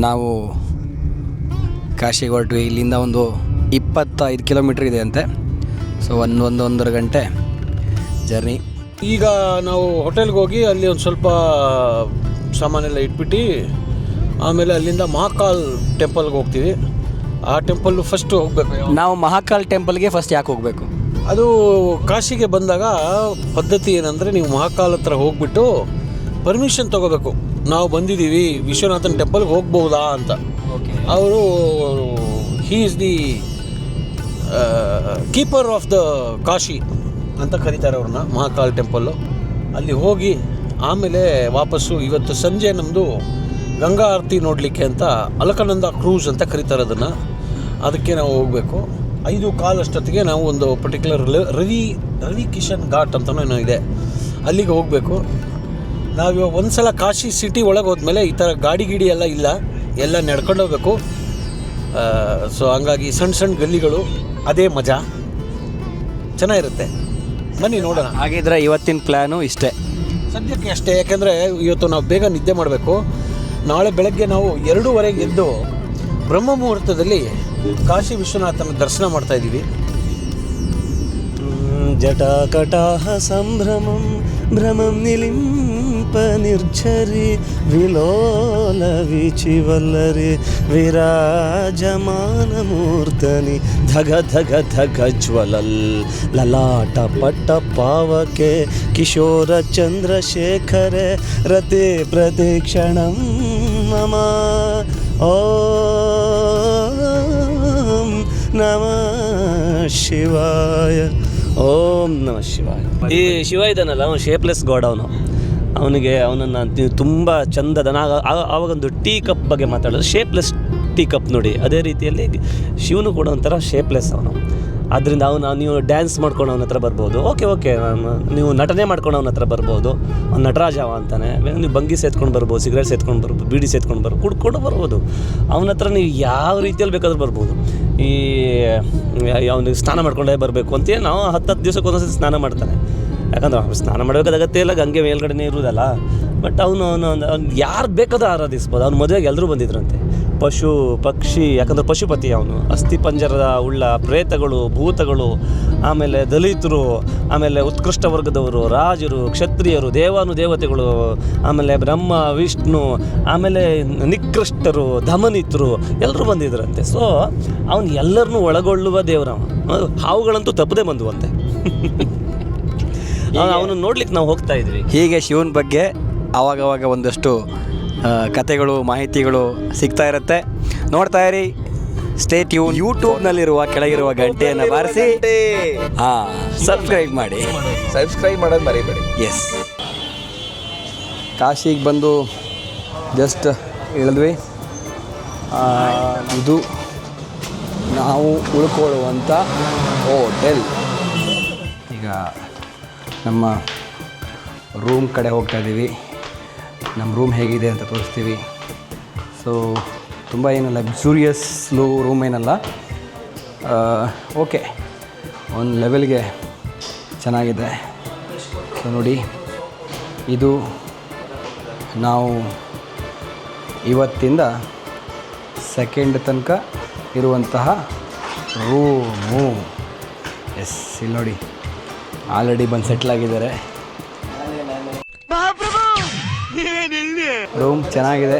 ನಾವು ಕಾಶಿಗೆ ಹೊರಟ್ವಿ. ಇಲ್ಲಿಂದ ಒಂದು 25 ಕಿಲೋಮೀಟ್ರ್ ಇದೆ ಅಂತೆ. ಸೊ ಒಂದೂವರೆ ಗಂಟೆ ಜರ್ನಿ. ಈಗ ನಾವು ಹೋಟೆಲ್ಗೆ ಹೋಗಿ ಅಲ್ಲಿ ಒಂದು ಸ್ವಲ್ಪ ಸಾಮಾನೆಲ್ಲ ಇಟ್ಬಿಟ್ಟು ಆಮೇಲೆ ಅಲ್ಲಿಂದ ಮಹಾಕಾಲ್ ಟೆಂಪಲ್ಗೆ ಹೋಗ್ತೀವಿ. ಆ ಟೆಂಪಲ್ಲು ಫಸ್ಟು ಹೋಗಬೇಕು. ನಾವು ಮಹಾಕಾಲ್ ಟೆಂಪಲ್ಗೆ ಫಸ್ಟ್ ಯಾಕೆ ಹೋಗಬೇಕು? ಅದು ಕಾಶಿಗೆ ಬಂದಾಗ ಪದ್ಧತಿ ಏನಂದರೆ ನೀವು ಮಹಾಕಾಲ್ ಹತ್ರ ಹೋಗ್ಬಿಟ್ಟು ಪರ್ಮಿಷನ್ ತೊಗೋಬೇಕು. ನಾವು ಬಂದಿದ್ದೀವಿ, ವಿಶ್ವನಾಥನ್ ಟೆಂಪಲ್ಗೆ ಹೋಗ್ಬೋದಾ ಅಂತ. ಅವರು he is the keeper of the Kashi ಅಂತ ಕರೀತಾರೆ ಅವ್ರನ್ನ, ಮಹಾಕಾಲ್ ಟೆಂಪಲ್ಲು. ಅಲ್ಲಿ ಹೋಗಿ ಆಮೇಲೆ ವಾಪಸ್ಸು ಇವತ್ತು ಸಂಜೆ ನಮ್ಮದು ಗಂಗಾ ಆರತಿ ನೋಡಲಿಕ್ಕೆ ಅಂತ ಅಲಕನಂದ ಕ್ರೂಸ್ ಅಂತ ಕರೀತಾರೆ ಅದನ್ನು. ಅದಕ್ಕೆ ನಾವು ಹೋಗಬೇಕು. 5:15 ಅಷ್ಟೊತ್ತಿಗೆ ನಾವು ಒಂದು ಪರ್ಟಿಕ್ಯುಲರ್ ರವಿ ಕಿಶನ್ ಘಾಟ್ ಅಂತಲೂ ಇದೆ, ಅಲ್ಲಿಗೆ ಹೋಗಬೇಕು. ನಾವು ಒಂದು ಸಲ ಕಾಶಿ ಸಿಟಿ ಒಳಗೆ ಹೋದ್ಮೇಲೆ ಈ ಥರ ಗಾಡಿ ಎಲ್ಲ ನಡ್ಕೊಂಡು ಹೋಗ್ಬೇಕು. ಸೊ ಹಂಗಾಗಿ ಸಣ್ಣ ಗಲ್ಲಿಗಳು, ಅದೇ ಮಜಾ, ಚೆನ್ನಾಗಿರುತ್ತೆ. ಬನ್ನಿ ನೋಡೋಣ. ಹಾಗಿದ್ರೆ ಇವತ್ತಿನ ಪ್ಲ್ಯಾನು ಇಷ್ಟೇ, ಸದ್ಯಕ್ಕೆ ಅಷ್ಟೇ. ಯಾಕೆಂದರೆ ಇವತ್ತು ನಾವು ಬೇಗ ನಿದ್ದೆ ಮಾಡಬೇಕು. ನಾಳೆ ಬೆಳಗ್ಗೆ ನಾವು 2:30ಗೆ ಎದ್ದು ಬ್ರಹ್ಮ ಮುಹೂರ್ತದಲ್ಲಿ ಕಾಶಿ ವಿಶ್ವನಾಥನ ದರ್ಶನ ಮಾಡ್ತಾಯಿದ್ದೀವಿ. ಜಟಾಕಟಾಹ ಸಂಭ್ರಮಂ ಭ್ರಮಂ ನಿಲಿಂಪ ನಿರ್ಝರಿ ವಿಲೋಲ ವಿಚಿವಲ್ಲರಿ ವಿರಾಜಮಾನ ಮೂರ್ತನಿ ಧಗ ಧಗ ಧಗ ಜ್ವಲಲ್ ಲಲಾಟ ಪಟ್ಟ ಪಾವಕೆ ಕಿಶೋರ ಚಂದ್ರಶೇಖರೆ ರತಿ ಪ್ರತಿಕ್ಷಣಂ ಮಮ ಓಂ ನಮಃ ಶಿವಾಯ. ಓಂ ನಮಃ ಶಿವಾಯ. ಈ ಶಿವ ಇದ್ದಾನಲ್ಲ, ಅವನು ಶೇಪ್ಲೆಸ್ ಗಾಡ್. ಅವನನ್ನು ತುಂಬ ಚಂದದ. ಆವಾಗೊಂದು ಟೀ ಕಪ್ ಬಗ್ಗೆ ಮಾತಾಡೋದು, ಶೇಪ್ಲೆಸ್ ಟೀ ಕಪ್ ನೋಡಿ. ಅದೇ ರೀತಿಯಲ್ಲಿ ಶಿವನು ಕೂಡ ಒಂಥರ ಶೇಪ್ಲೆಸ್ ಅವನು. ಆದ್ದರಿಂದ ನೀವು ಡ್ಯಾನ್ಸ್ ಮಾಡ್ಕೊಂಡು ಅವನ ಹತ್ರ ಬರ್ಬೋದು. ಓಕೆ ನೀವು ನಟನೆ ಮಾಡ್ಕೊಂಡು ಅವನ ಹತ್ರ ಬರ್ಬೋದು. ಅವ್ನು ನಟರಾಜ ಅಂತಾನೆ. ನೀವು ಬಂಗಿ ಸೇತ್ಕೊಂಡು ಬರ್ಬೋದು, ಸಿಗರೇಟ್ ಸೇತ್ಕೊಂಡು ಬರ್ಬೋದು, ಬೀಡಿ ಸೇತ್ಕೊಂಡು ಬರ್ಬೋದು, ಕುಡ್ಕೊಂಡು ಬರ್ಬೋದು. ಅವನ ಹತ್ರ ನೀವು ಯಾವ ರೀತಿಯಲ್ಲಿ ಬೇಕಾದ್ರೂ ಬರ್ಬೋದು. ಅವನಿಗೆ ಸ್ನಾನ ಮಾಡ್ಕೊಂಡೇ ಬರಬೇಕು ಅಂತ ನಾವು 10 ದಿವಸಕ್ಕೆ ಒಂದೊಂದ್ಸತಿ ಸ್ನಾನ ಮಾಡ್ತಾನೆ. ಯಾಕಂದ್ರೆ ಅವ್ನು ಸ್ನಾನ ಮಾಡಬೇಕಾದ ಅಗತ್ಯ ಇಲ್ಲ, ಗಂಗೆ ಮೇಲ್ಗಡೆನೇ ಇರುವುದಲ್ಲ. ಬಟ್ ಅವನು ಯಾರು ಬೇಕಾದ್ರೂ ಆರಾಧಿಸ್ಬೋದು. ಅವ್ನು ಮದುವೆಗೆ ಎಲ್ಲರೂ ಬಂದಿದ್ರಂತೆ, ಪಶು ಪಕ್ಷಿ. ಯಾಕಂದರೆ ಪಶುಪತಿ ಅವನು. ಅಸ್ಥಿ ಪಂಜರದ ಉಳ್ಳ ಪ್ರೇತಗಳು, ಭೂತಗಳು, ಆಮೇಲೆ ದಲಿತರು, ಆಮೇಲೆ ಉತ್ಕೃಷ್ಟ ವರ್ಗದವರು, ರಾಜರು, ಕ್ಷತ್ರಿಯರು, ದೇವಾನುದೇವತೆಗಳು, ಆಮೇಲೆ ಬ್ರಹ್ಮ ವಿಷ್ಣು, ಆಮೇಲೆ ನಿಕೃಷ್ಟರು, ಧಮನಿತರು ಎಲ್ಲರೂ ಬಂದಿದ್ರಂತೆ. ಸೊ ಅವನು ಎಲ್ಲರನ್ನೂ ಒಳಗೊಳ್ಳುವ ದೇವರವ. ಹಾವುಗಳಂತೂ ತಪ್ಪದೇ ಬಂದುವಂತೆ. ಅವನು ನೋಡ್ಲಿಕ್ಕೆ ನಾವು ಹೋಗ್ತಾ ಇದ್ವಿ. ಹೀಗೆ ಶಿವನ ಬಗ್ಗೆ ಆವಾಗವಾಗ ಒಂದಷ್ಟು ಕತೆಗಳು, ಮಾಹಿತಿಗಳು ಸಿಗ್ತಾ ಇರುತ್ತೆ. ನೋಡ್ತಾ ಇರಿ, ಸ್ಟೇ ಟ್ಯೂನ್. ಯೂಟ್ಯೂಬ್ನಲ್ಲಿರುವ ಕೆಳಗಿರುವ ಗಂಟೆಯನ್ನು ಬಾರಿಸಿ ಸಬ್ಸ್ಕ್ರೈಬ್ ಮಾಡೋದು ಮರಿಬೇಡಿ. ಎಸ್, ಕಾಶಿಗೆ ಬಂದು ಜಸ್ಟ್ ಇಳಿದ್ವಿ. ಇದು ನಾವು ಉಳ್ಕೊಳ್ಳುವಂಥ ಹೋಟೆಲ್. ಈಗ ನಮ್ಮ ರೂಮ್ ಕಡೆ ಹೋಗ್ತಾ ಇದ್ದೀವಿ. ನಮ್ಮ ರೂಮ್ ಹೇಗಿದೆ ಅಂತ ತೋರಿಸ್ತೀವಿ. ಸೊ ತುಂಬ ಏನು ಲಕ್ಸುರಿಯಸ್ ರೂಮ್ ಏನಲ್ಲ, ಓಕೆ, ಒಂದು ಲೆವೆಲ್ಗೆ ಚೆನ್ನಾಗಿದೆ. ಸೊ ನೋಡಿ, ಇದು ನಾವು ಇವತ್ತಿಂದ ಸೆಕೆಂಡ್ ತನಕ ಇರುವಂತಹ ರೂಮು. ಎಸ್, ಇಲ್ಲಿ ನೋಡಿ, ಆಲ್ರೆಡಿ ಬಂದು ಸೆಟ್ಲ್ ಆಗಿದ್ದಾರೆ. ರೂಮ್ ಚೆನ್ನಾಗಿದೆ.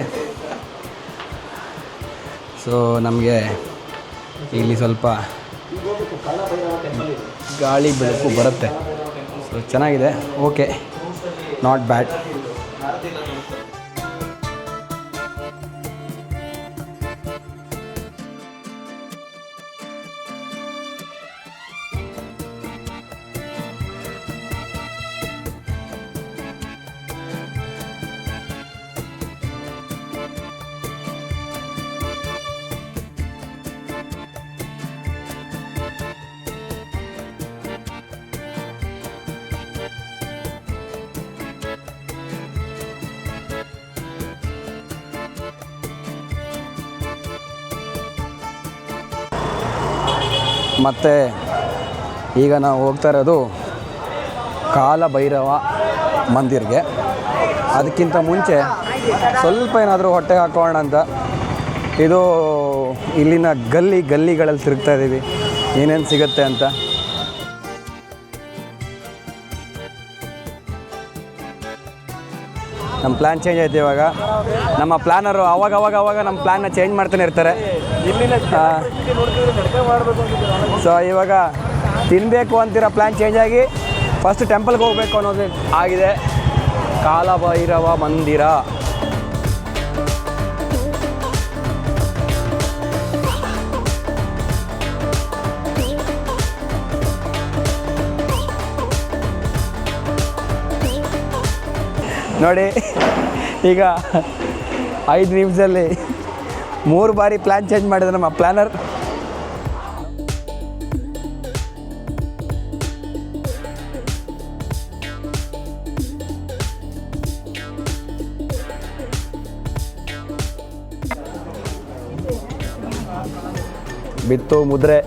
ಸೊ ನಮಗೆ ಇಲ್ಲಿ ಸ್ವಲ್ಪ ಗಾಳಿ ಬೆಳಕು ಬರುತ್ತೆ. ಸೊ ಚೆನ್ನಾಗಿದೆ, ಓಕೆ, ನಾಟ್ ಬ್ಯಾಡ್. ಮತ್ತು ಈಗ ನಾವು ಹೋಗ್ತಾ ಇರೋದು ಕಾಲಭೈರವ ಮಂದಿರ್ಗೆ. ಅದಕ್ಕಿಂತ ಮುಂಚೆ ಸ್ವಲ್ಪ ಏನಾದರೂ ಹೊಟ್ಟೆ ಹಾಕೋಣ ಅಂತ ಇದು ಇಲ್ಲಿನ ಗಲ್ಲಿಗಳಲ್ಲಿ ತಿರುಗ್ತಾ ಇದ್ದೀವಿ ಏನೇನು ಸಿಗುತ್ತೆ ಅಂತ. ನಮ್ಮ ಪ್ಲ್ಯಾನ್ ಚೇಂಜ್ ಆಯ್ತು ಇವಾಗ. ನಮ್ಮ ಪ್ಲ್ಯಾನರು ಅವಾಗ ನಮ್ಮ ಪ್ಲ್ಯಾನ್ನ ಚೇಂಜ್ ಮಾಡ್ತಾನೆ ಇರ್ತಾರೆ. ಸೊ ಇವಾಗ ತಿನ್ನಬೇಕು ಅಂತಿರೋ ಪ್ಲ್ಯಾನ್ ಚೇಂಜ್ ಆಗಿ ಫಸ್ಟ್ ಟೆಂಪಲ್ಗೆ ಹೋಗಬೇಕು ಅನ್ನೋದು ಆಗಿದೆ. ಕಾಲಭೈರವ ಮಂದಿರ. ನೋಡಿ ಈಗ 5 ನಿಮಿಷದಲ್ಲಿ 3 ಬಾರಿ ಪ್ಲ್ಯಾನ್ ಚೇಂಜ್ ಮಾಡಿದ್ರೆ ನಮ್ಮ ಪ್ಲ್ಯಾನರ್. ಬಿತ್ತು ಮುದ್ರೆ.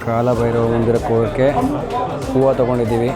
ಕಾಲಭೈರವ ಮಂದಿರಕ್ಕೆ ಹೋಗೋಕ್ಕೆ ಹೂವು ತೊಗೊಂಡಿದ್ದೀವಿ.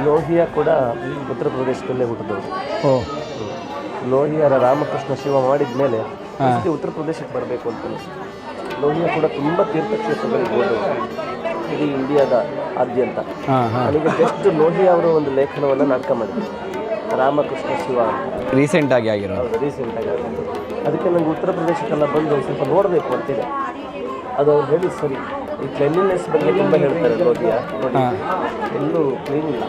ಲೋಹಿಯಾ ಕೂಡ ಉತ್ತರ ಪ್ರದೇಶದಲ್ಲೇ ಹುಟ್ಟಿದವರು. ಓ, ಲೋಹಿಯಾರ ರಾಮಕೃಷ್ಣ ಶಿವ ಮಾಡಿದ ಮೇಲೆ ಉತ್ತರ ಪ್ರದೇಶಕ್ಕೆ ಬರಬೇಕು ಅಂತ. ಲೋಹಿಯಾ ಕೂಡ ತುಂಬ ತೀರ್ಥಕ್ಷೇತ್ರಗಳಿಗೆ ಹೋದವರು ಇಡೀ ಇಂಡಿಯಾದ ಆದ್ಯಂತ. ನನಗೆ ಜಸ್ಟ್ ಲೋಹಿಯಾ ಅವರು ಒಂದು ಲೇಖನವನ್ನು ನಾಟಕ ಮಾಡಿದ್ರು, ರಾಮಕೃಷ್ಣ ಶಿವ ಅಂತ. ರೀಸೆಂಟಾಗಿ ಆಗಿರೋ. ರೀಸೆಂಟಾಗಿ ಆಗಿರೋದು. ಅದಕ್ಕೆ ನನಗೆ ಉತ್ತರ ಪ್ರದೇಶಕ್ಕೆಲ್ಲ ಬಂದು ಸ್ವಲ್ಪ ನೋಡಬೇಕು ಅಂತಿದೆ. ಅದು ಅವ್ರು ಹೇಳಿ ಸರಿ. ಈ ಕ್ಲೀನ್ಲಿನೆಸ್ ಬಗ್ಗೆ ತುಂಬ ಹೇಳ್ತಾರೆ ಲೋಹಿಯಾ. ನೋಡಿ ಎಲ್ಲೂ ಕ್ಲೀನ್ ಇಲ್ಲ.